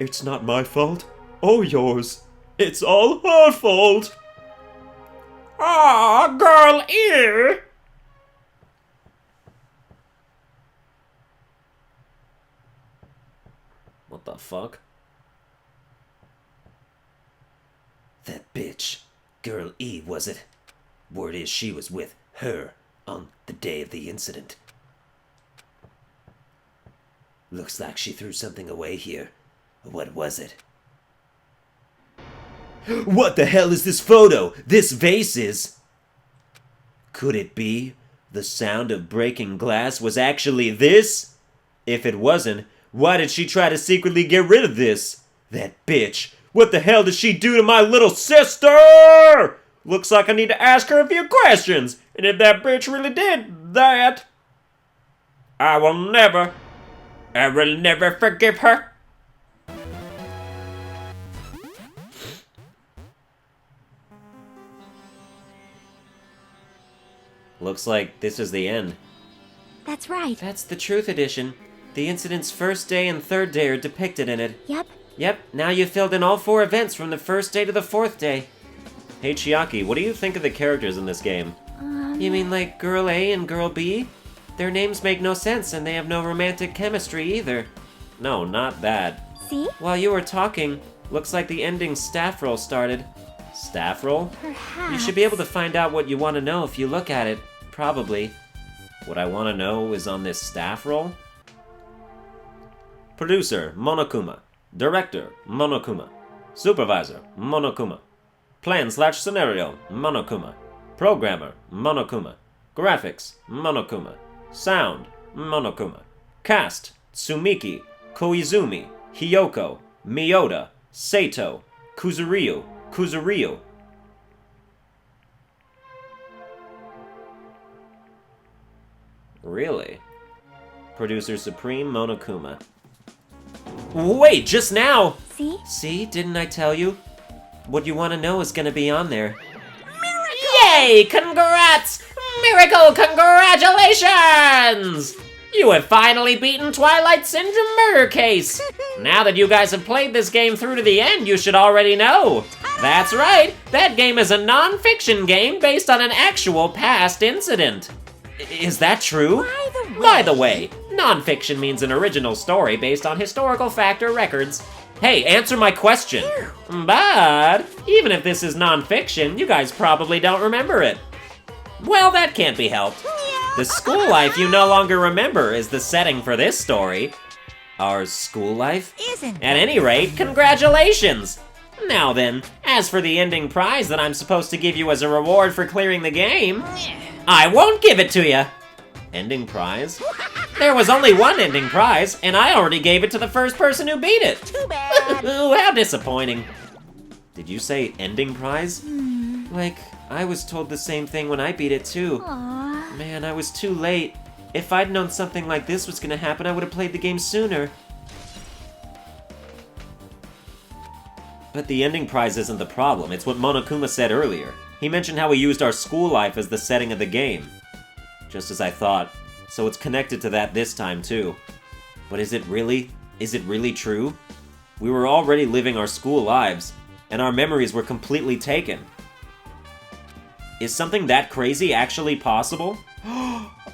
It's not my fault, or yours. It's all her fault. Aw, Girl E! What the fuck? That bitch. Girl E, was it? Word is she was with her on the day of the incident. Looks like she threw something away here. What was it? What the hell is this photo? This vase is... Could it be the sound of breaking glass was actually this? If it wasn't, why did she try to secretly get rid of this? That bitch. What the hell did she do to my little sister? Looks like I need to ask her a few questions. And if that bitch really did that, I will never forgive her. Looks like this is the end. That's right. That's the Truth Edition. The incident's first day and third day are depicted in it. Yep. Yep, now you've filled in all 4 events from the first day to the 4th day. Hey Chiaki, what do you think of the characters in this game? You mean like Girl A and Girl B? Their names make no sense and they have no romantic chemistry either. No, not that. See? While you were talking, looks like the ending staff roll started. Staff roll? Perhaps. You should be able to find out what you want to know if you look at it. Probably. What I want to know is on this staff roll. Producer, Monokuma. Director, Monokuma. Supervisor, Monokuma. Plan/scenario, Monokuma. Programmer, Monokuma. Graphics, Monokuma. Sound, Monokuma. Cast, Tsumiki, Koizumi, Hiyoko, Miyoda, Sato, Kuzuryu. Really? Producer Supreme Monokuma. Wait, just now! See? See, didn't I tell you? What you want to know is gonna be on there. Miracle! Yay! Congrats! Miracle congratulations! You have finally beaten Twilight Syndrome murder case! Now that you guys have played this game through to the end, you should already know. That's right, that game is a non-fiction game based on an actual past incident. Is that true? By the way, non-fiction means an original story based on historical fact or records. Hey, answer my question. But even if this is non-fiction, you guys probably don't remember it. Well, that can't be helped. The school life you no longer remember is the setting for this story. Our school life? Isn't. At any rate, congratulations! Now then, as for the ending prize that I'm supposed to give you as a reward for clearing the game, I won't give it to you! Ending prize? There was only one ending prize, and I already gave it to the first person who beat it! Too bad. Ooh, how disappointing. Did you say ending prize? Like, I was told the same thing when I beat it too. Aww. Man, I was too late. If I'd known something like this was gonna happen, I would have played the game sooner. But the ending prize isn't the problem, it's what Monokuma said earlier. He mentioned how we used our school life as the setting of the game. Just as I thought, so it's connected to that this time too. But is it really true? We were already living our school lives, and our memories were completely taken. Is something that crazy actually possible?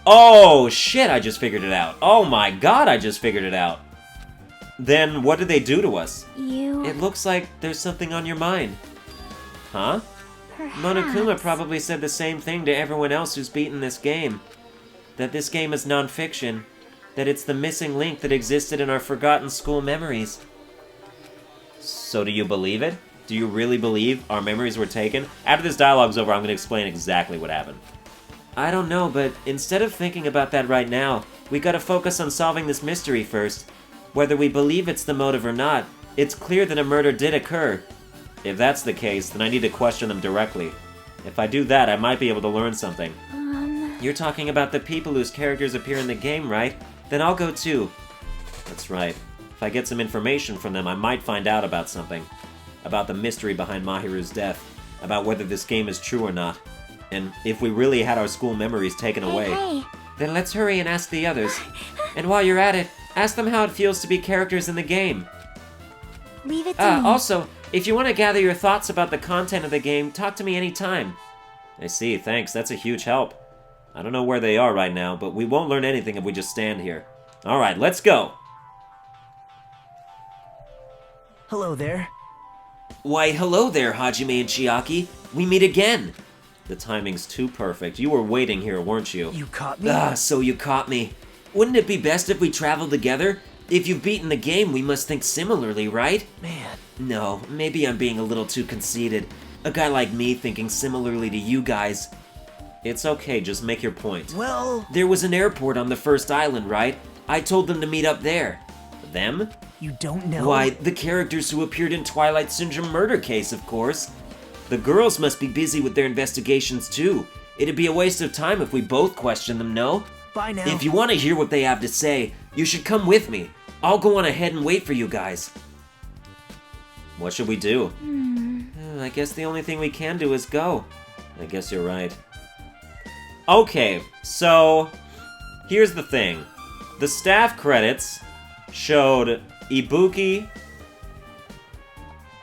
Oh shit, I just figured it out. Oh my god, I just figured it out. Then what did they do to us? It looks like there's something on your mind. Huh? Perhaps. Monokuma probably said the same thing to everyone else who's beaten this game. That this game is non-fiction. That it's the missing link that existed in our forgotten school memories. So do you believe it? Do you really believe our memories were taken? After this dialogue's over, I'm going to explain exactly what happened. I don't know, but instead of thinking about that right now, we gotta focus on solving this mystery first. Whether we believe it's the motive or not, it's clear that a murder did occur. If that's the case, then I need to question them directly. If I do that, I might be able to learn something. You're talking about the people whose characters appear in the game, right? Then I'll go too. That's right. If I get some information from them, I might find out about something. About the mystery behind Mahiru's death. About whether this game is true or not. And if we really had our school memories taken away. Hey. Then let's hurry and ask the others. And while you're at it, ask them how it feels to be characters in the game. Leave it to me. Also, if you want to gather your thoughts about the content of the game, talk to me anytime. I see, thanks, that's a huge help. I don't know where they are right now, but we won't learn anything if we just stand here. Alright, let's go! Hello there. Why, hello there, Hajime and Chiaki. We meet again. The timing's too perfect. You were waiting here, weren't you? You caught me? So you caught me. Wouldn't it be best if we traveled together? If you've beaten the game, we must think similarly, right? Man. No, maybe I'm being a little too conceited. A guy like me thinking similarly to you guys. It's okay, just make your point. Well... There was an airport on the first island, right? I told them to meet up there. Them? You don't know? Why, the characters who appeared in Twilight Syndrome murder case, of course. The girls must be busy with their investigations too. It'd be a waste of time if we both questioned them, no? Bye now. If you want to hear what they have to say, you should come with me. I'll go on ahead and wait for you guys. What should we do? I guess the only thing we can do is go. I guess you're right. Okay, so here's the thing. The staff credits showed Ibuki,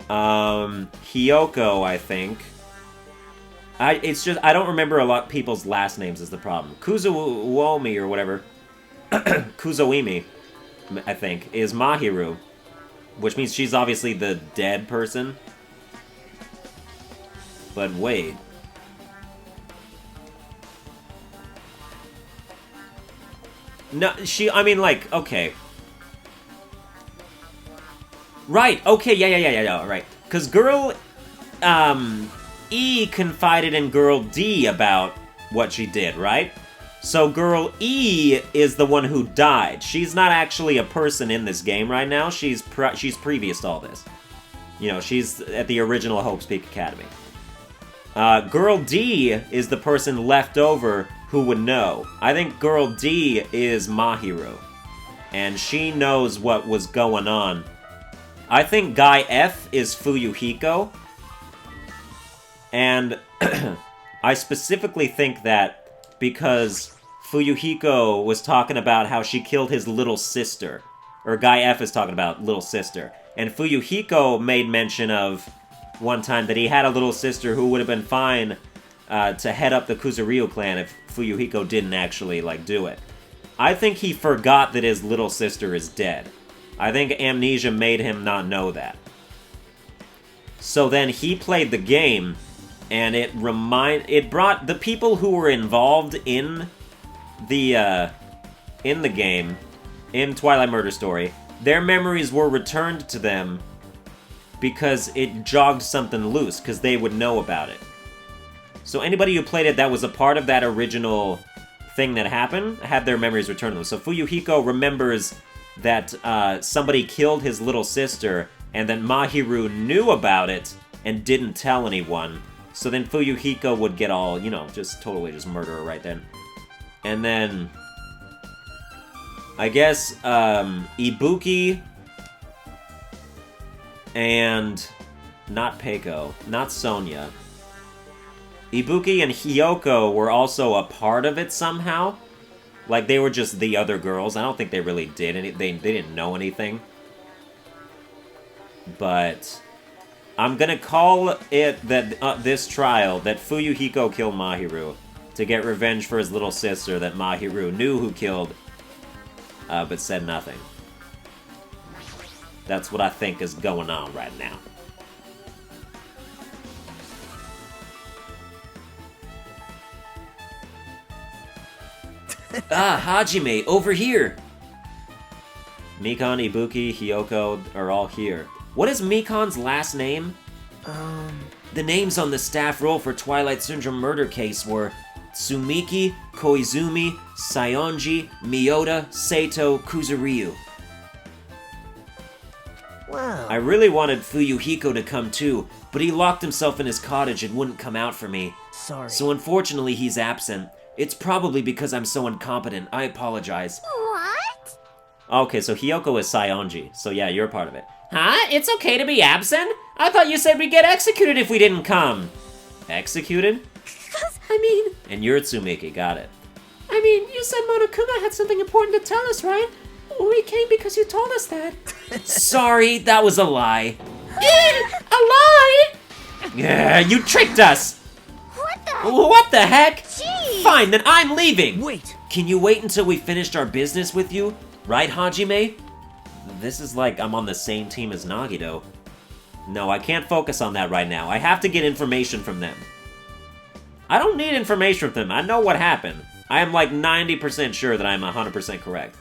Hiyoko, I think. I don't remember a lot of people's last names is the problem. Kuzuomi or whatever, Kuzoimi, I think, is Mahiru, which means she's obviously the dead person. But wait. No, I mean, like, okay. Right, okay, yeah, right. Because Girl, E confided in Girl D about what she did, right? So Girl E is the one who died. She's not actually a person in this game right now. She's previous to all this. You know, she's at the original Hope's Peak Academy. Girl D is the person left over who would know. I think Girl D is Mahiru. And she knows what was going on. I think Guy F is Fuyuhiko. And I specifically think that because Fuyuhiko was talking about how she killed his little sister. Or Guy F is talking about little sister. And Fuyuhiko made mention of one time that he had a little sister who would have been fine to head up the Kuzuryu clan if Fuyuhiko didn't actually, like, do it. I think he forgot that his little sister is dead. I think amnesia made him not know that. So then he played the game, and it brought the people who were involved in the game, in Twilight Murder Story, their memories were returned to them because it jogged something loose, because they would know about it. So anybody who played it that was a part of that original thing that happened had their memories returned to them. So Fuyuhiko remembers that somebody killed his little sister, and then Mahiru knew about it and didn't tell anyone. So then Fuyuhiko would get all, you know, just totally just murder her right then. And then I guess Ibuki and not Peiko, not Sonia. Ibuki and Hiyoko were also a part of it somehow. Like, they were just the other girls. I don't think they really did anything. They didn't know anything. But I'm gonna call it that this trial that Fuyuhiko killed Mahiru to get revenge for his little sister that Mahiru knew who killed, but said nothing. That's what I think is going on right now. Hajime, over here! Mikon, Ibuki, Hiyoko are all here. What is Mikon's last name? The names on the staff roll for Twilight Syndrome murder case were Tsumiki, Koizumi, Sayonji, Miyota, Sato, Kuzuryu. Wow. I really wanted Fuyuhiko to come too, but he locked himself in his cottage and wouldn't come out for me. Sorry. So unfortunately he's absent. It's probably because I'm so incompetent. I apologize. What? Okay, so Hiyoko is Sayonji. So yeah, you're part of it. Huh? It's okay to be absent? I thought you said we'd get executed if we didn't come. Executed? I mean, And you're Tsumiki, got it. you said Monokuma had something important to tell us, right? We came because you told us that. Sorry, that was a lie. A lie? Yeah, you tricked us! What the? What the heck? Gee! Fine, then I'm leaving! Wait! Can you wait until we finished our business with you? Right, Hajime? This is like I'm on the same team as Nagito. No, I can't focus on that right now. I have to get information from them. I don't need information from them. I know what happened. I am like 90% sure that I'm 100% correct.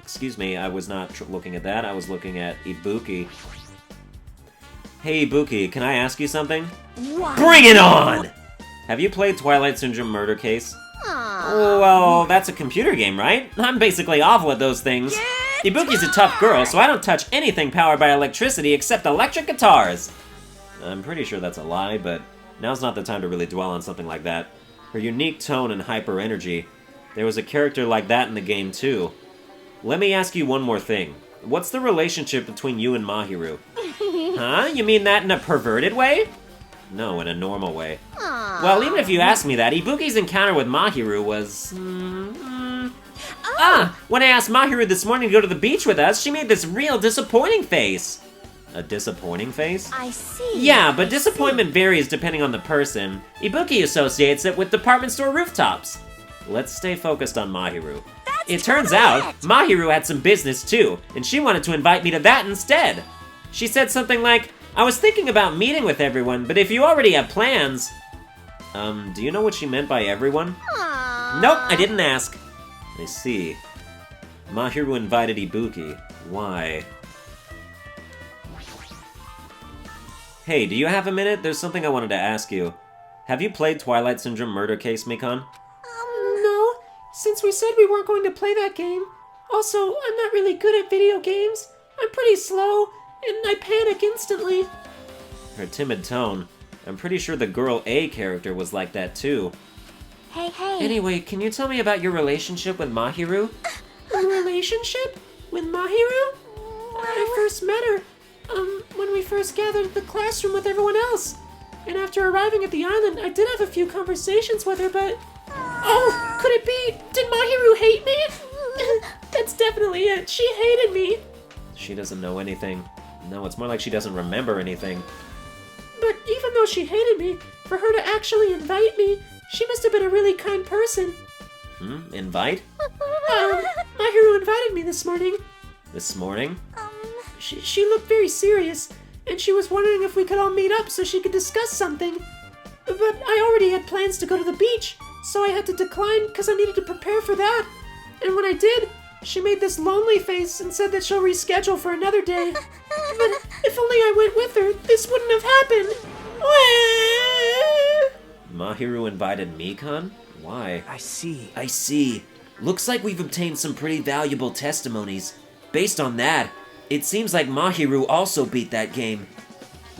Excuse me, I was not looking at that. I was looking at Ibuki. Hey Ibuki, can I ask you something? What? Bring it on! Have you played Twilight Syndrome Murder Case? Well, that's a computer game, right? I'm basically awful at those things. Ibuki's a tough girl, so I don't touch anything powered by electricity except electric guitars. I'm pretty sure that's a lie, but now's not the time to really dwell on something like that. Her unique tone and hyper energy. There was a character like that in the game too. Let me ask you one more thing. What's the relationship between you and Mahiru? Huh? You mean that in a perverted way? No, in a normal way. Well, even if you ask me that, Ibuki's encounter with Mahiru was... when I asked Mahiru this morning to go to the beach with us, she made this real disappointing face. A disappointing face? I see. Yeah, but disappointment varies depending on the person. Ibuki associates it with department store rooftops. Let's stay focused on Mahiru. It turns out, Mahiru had some business too, and she wanted to invite me to that instead. She said something like, I was thinking about meeting with everyone, but if you already have plans... do you know what she meant by everyone? Nope, I didn't ask. I see. Mahiru invited Ibuki. Why? Hey, do you have a minute? There's something I wanted to ask you. Have you played Twilight Syndrome Murder Case, Mikon? No, since we said we weren't going to play that game. Also, I'm not really good at video games. I'm pretty slow, and I panic instantly. Her timid tone. I'm pretty sure the Girl A character was like that too. Hey, hey. Anyway, can you tell me about your relationship with Mahiru? A relationship? With Mahiru? I first met her, when we first gathered at the classroom with everyone else. And after arriving at the island, I did have a few conversations with her, but... Oh, could it be? Did Mahiru hate me? That's definitely it. She hated me. She doesn't know anything. No, it's more like she doesn't remember anything. But even though she hated me, for her to actually invite me, she must have been a really kind person. Invite? Mahiru invited me this morning. This morning? She looked very serious, and she was wondering if we could all meet up so she could discuss something. But I already had plans to go to the beach, so I had to decline because I needed to prepare for that. And when I did, she made this lonely face and said that she'll reschedule for another day. But if only I went with her, this wouldn't have happened. Mahiru invited Mikon? Why? I see. I see. Looks like we've obtained some pretty valuable testimonies. Based on that, it seems like Mahiru also beat that game.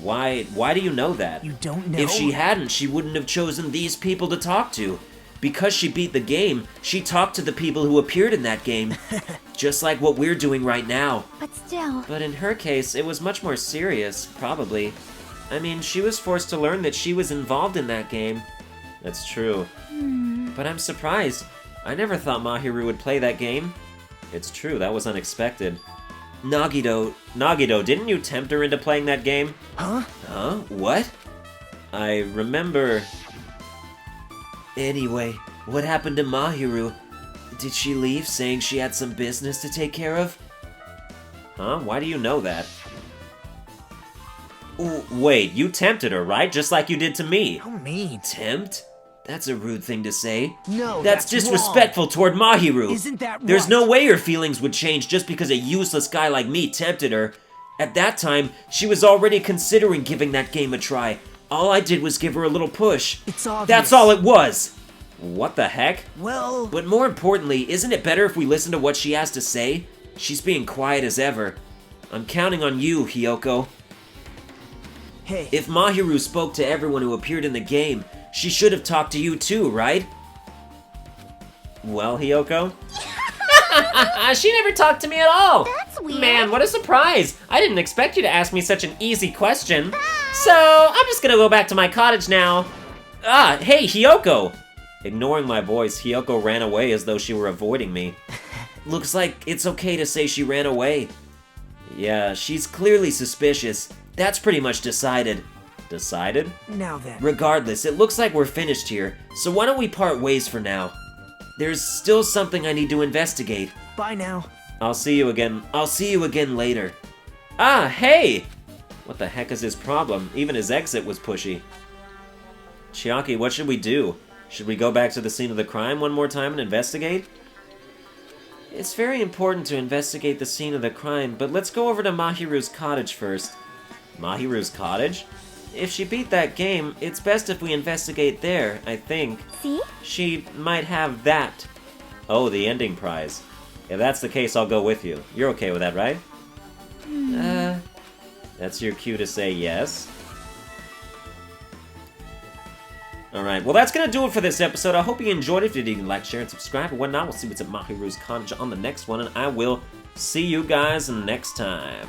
Why do you know that? You don't know? If she hadn't, she wouldn't have chosen these people to talk to. Because she beat the game, she talked to the people who appeared in that game. Just like what we're doing right now. But still... But in her case, it was much more serious, probably. I mean, she was forced to learn that she was involved in that game. That's true. But I'm surprised. I never thought Mahiru would play that game. It's true, that was unexpected. Nagito, didn't you tempt her into playing that game? Huh? Huh? What? I remember... Anyway, what happened to Mahiru? Did she leave saying she had some business to take care of? Huh? Why do you know that? Wait, you tempted her, right? Just like you did to me. How mean. Tempt? That's a rude thing to say. No, That's disrespectful toward Mahiru. Isn't that There's right? no way her feelings would change just because a useless guy like me tempted her. At that time, she was already considering giving that game a try. All I did was give her a little push. It's obvious. That's all it was. What the heck? Well... But more importantly, isn't it better if we listen to what she has to say? She's being quiet as ever. I'm counting on you, Hiyoko. Hey. If Mahiru spoke to everyone who appeared in the game, she should have talked to you too, right? Well, Hiyoko? She never talked to me at all! That's weird. Man, what a surprise! I didn't expect you to ask me such an easy question. So, I'm just gonna go back to my cottage now. Hey, Hiyoko! Ignoring my voice, Hiyoko ran away as though she were avoiding me. Looks like it's okay to say she ran away. Yeah, she's clearly suspicious. That's pretty much decided. Decided? Now then. Regardless, it looks like we're finished here, so why don't we part ways for now? There's still something I need to investigate. Bye now. I'll see you again. I'll see you again later. Hey! What the heck is his problem? Even his exit was pushy. Chiaki, what should we do? Should we go back to the scene of the crime one more time and investigate? It's very important to investigate the scene of the crime, but let's go over to Mahiru's cottage first. Mahiru's cottage? If she beat that game, it's best if we investigate there, I think. See? She might have that. Oh, the ending prize. If that's the case, I'll go with you. You're okay with that, right? That's your cue to say yes. Alright, well that's gonna do it for this episode. I hope you enjoyed it. If you did, you can like, share, and subscribe and whatnot. We'll see what's at Mahiru's cottage on the next one, and I will see you guys next time.